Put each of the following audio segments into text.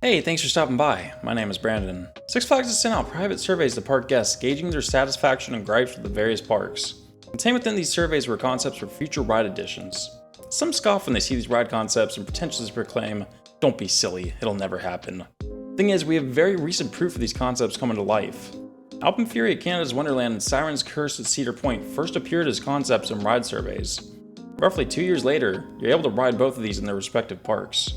Hey, thanks for stopping by. My name is Brandon. Six Flags has sent out private surveys to park guests, gauging their satisfaction and gripes with the various parks. Contained within these surveys were concepts for future ride additions. Some scoff when they see these ride concepts and pretentiously proclaim, "Don't be silly, it'll never happen." Thing is, we have very recent proof of these concepts coming to life. Alpine Fury at Canada's Wonderland and Siren's Curse at Cedar Point first appeared as concepts in ride surveys. Roughly 2 years later, you're able to ride both of these in their respective parks.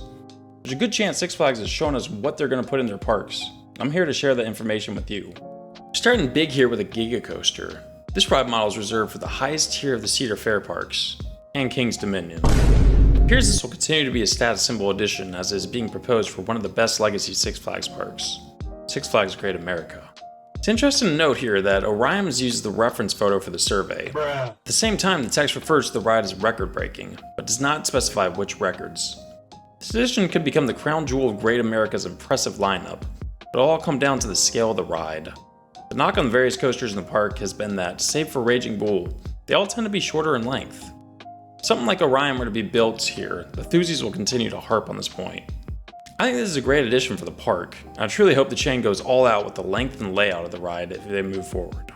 There's a good chance Six Flags has shown us what they're going to put in their parks. I'm here to share that information with you. We're starting big here with a Giga coaster. This ride model is reserved for the highest tier of the Cedar Fair parks, and King's Dominion. It appears this will continue to be a status symbol addition as it is being proposed for one of the best legacy Six Flags parks, Six Flags Great America. It's interesting to note here that Orion uses the reference photo for the survey. At the same time, the text refers to the ride as record-breaking, but does not specify which records. This edition could become the crown jewel of Great America's impressive lineup, but it'll all come down to the scale of the ride. The knock on the various coasters in the park has been that, save for Raging Bull, they all tend to be shorter in length. If something like Orion were to be built here, the enthusiasts will continue to harp on this point. I think this is a great addition for the park, and I truly hope the chain goes all out with the length and layout of the ride if they move forward.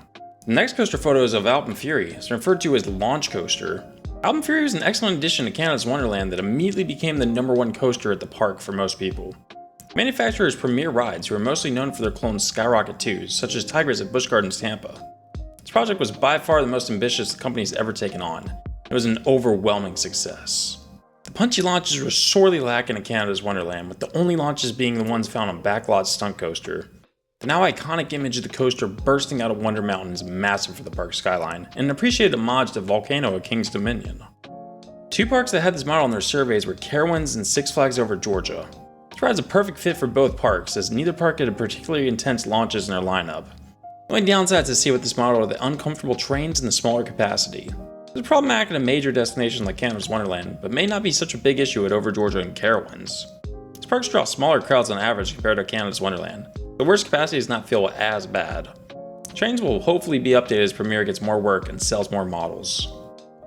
The next coaster photo is of Alpine Fury. It's referred to as Launch Coaster. Alpine Fury was an excellent addition to Canada's Wonderland that immediately became the #1 coaster at the park for most people. The manufacturer's premier rides, who are mostly known for their clone Skyrocket 2s, such as Tigers at Busch Gardens Tampa. This project was by far the most ambitious the company's ever taken on. It was an overwhelming success. The punchy launches were sorely lacking in Canada's Wonderland, with the only launches being the ones found on Backlot Stunt Coaster. The now iconic image of the coaster bursting out of Wonder Mountain is massive for the park skyline, and an appreciated homage to Volcano at King's Dominion. Two parks that had this model in their surveys were Carowinds and Six Flags Over Georgia. This ride's a perfect fit for both parks, as neither park had particularly intense launches in their lineup. The only downside to see with this model are the uncomfortable trains and the smaller capacity. It's problematic at a major destination like Canada's Wonderland, but may not be such a big issue at Over Georgia and Carowinds. These parks draw smaller crowds on average compared to Canada's Wonderland. The worst capacity does not feel as bad. Trains will hopefully be updated as Premier gets more work and sells more models.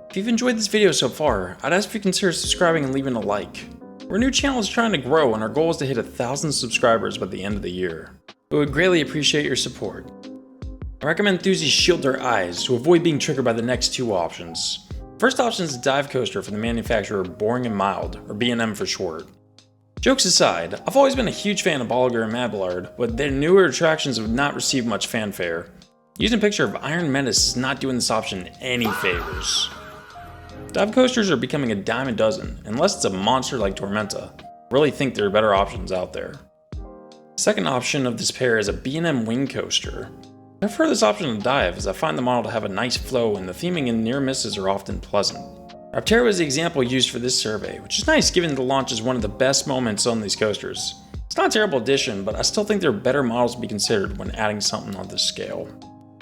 If you've enjoyed this video so far, I'd ask if you consider subscribing and leaving a like. We're a new channel that's trying to grow, and our goal is to hit 1,000 subscribers by the end of the year. We would greatly appreciate your support. I recommend enthusiasts shield their eyes to avoid being triggered by the next two options. First option is a dive coaster from the manufacturer Boring and Mild, or B&M for short. Jokes aside, I've always been a huge fan of Bolliger and Mad but their newer attractions have not received much fanfare. Using a picture of Iron Menace is not doing this option any favors. Dive coasters are becoming a dime a dozen, unless it's a monster like Tormenta. I really think there are better options out there. Second option of this pair is a B&M wing coaster. I prefer this option to dive, as I find the model to have a nice flow and the theming and near misses are often pleasant. Raptera is the example used for this survey, which is nice given the launch is one of the best moments on these coasters. It's not a terrible addition, but I still think there are better models to be considered when adding something on this scale.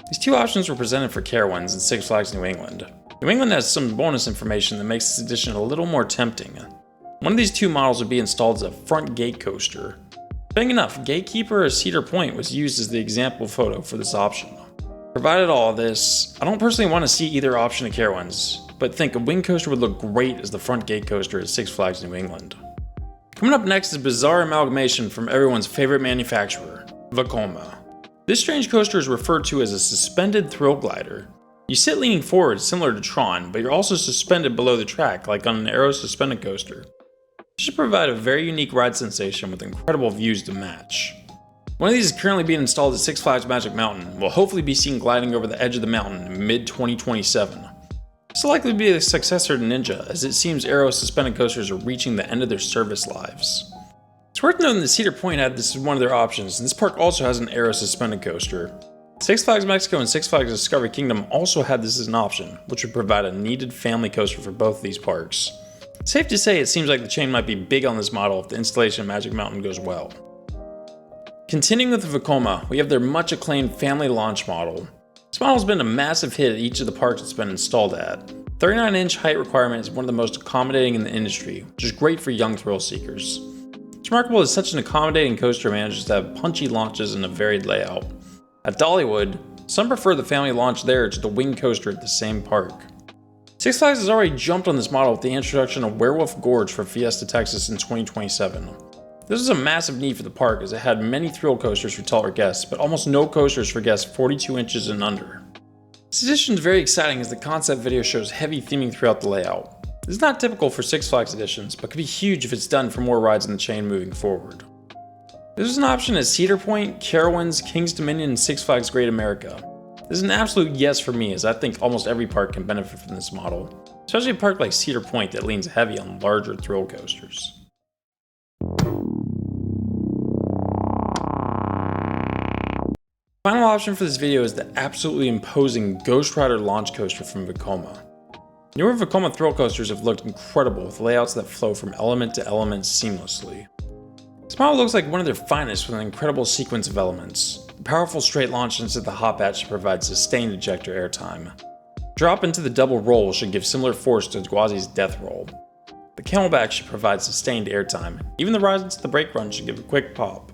These two options were presented for Carowinds and Six Flags New England. New England has some bonus information that makes this addition a little more tempting. One of these two models would be installed as a front gate coaster. Fitting enough, Gatekeeper at Cedar Point was used as the example photo for this option. Provided all of this, I don't personally want to see either option at Carowinds, but think a wing coaster would look great as the front gate coaster at Six Flags New England. Coming up next is a bizarre amalgamation from everyone's favorite manufacturer, Vekoma. This strange coaster is referred to as a suspended thrill glider. You sit leaning forward similar to Tron, but you're also suspended below the track like on an aero suspended coaster. This should provide a very unique ride sensation with incredible views to match. One of these is currently being installed at Six Flags Magic Mountain and will hopefully be seen gliding over the edge of the mountain in mid-2027. This will likely be the successor to Ninja, as it seems aero suspended coasters are reaching the end of their service lives. It's worth noting that Cedar Point had this as one of their options, and this park also has an aero suspended coaster. Six Flags Mexico and Six Flags Discovery Kingdom also had this as an option, which would provide a needed family coaster for both of these parks. Safe to say it seems like the chain might be big on this model if the installation of Magic Mountain goes well. Continuing with the Vekoma, we have their much acclaimed family launch model. This model has been a massive hit at each of the parks it's been installed at. 39-inch height requirement is one of the most accommodating in the industry, which is great for young thrill seekers. It's remarkable that such an accommodating coaster manages to have punchy launches and a varied layout. At Dollywood, some prefer the family launch there to the wing coaster at the same park. Six Flags has already jumped on this model with the introduction of Werewolf Gorge for Fiesta Texas in 2027. This was a massive need for the park as it had many thrill coasters for taller guests, but almost no coasters for guests 42 inches and under. This addition is very exciting as the concept video shows heavy theming throughout the layout. This is not typical for Six Flags additions, but could be huge if it's done for more rides in the chain moving forward. This is an option at Cedar Point, Carowinds, King's Dominion, and Six Flags Great America. This is an absolute yes for me as I think almost every park can benefit from this model, especially a park like Cedar Point that leans heavy on larger thrill coasters. Final option for this video is the absolutely imposing Ghost Rider launch coaster from Vekoma. Newer Vekoma thrill coasters have looked incredible with layouts that flow from element to element seamlessly. This model looks like one of their finest with an incredible sequence of elements. The powerful straight launch into the hop hatch should provide sustained ejector airtime. Drop into the double roll should give similar force to Gwazi's death roll. The camelback should provide sustained airtime. Even the rise into the brake run should give a quick pop.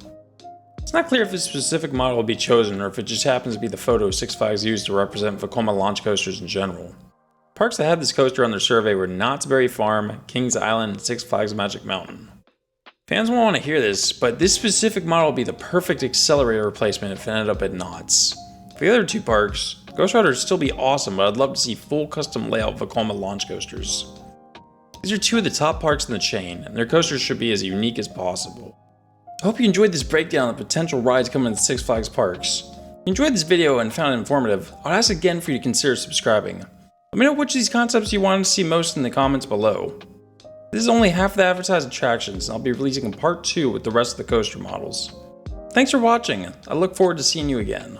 It's not clear if this specific model will be chosen or if it just happens to be the photo Six Flags used to represent Vekoma launch coasters in general. Parks that had this coaster on their survey were Knott's Berry Farm, Kings Island, and Six Flags Magic Mountain. Fans won't want to hear this, but this specific model would be the perfect accelerator replacement if it ended up at Knott's. For the other two parks, Ghost Rider would still be awesome, but I'd love to see full custom layout Vekoma launch coasters. These are two of the top parks in the chain, and their coasters should be as unique as possible. I hope you enjoyed this breakdown of potential rides coming to Six Flags parks. If you enjoyed this video and found it informative, I'd ask again for you to consider subscribing. Let me know which of these concepts you wanted to see most in the comments below. This is only half of the advertised attractions, and I'll be releasing a part 2 with the rest of the coaster models. Thanks for watching. I look forward to seeing you again.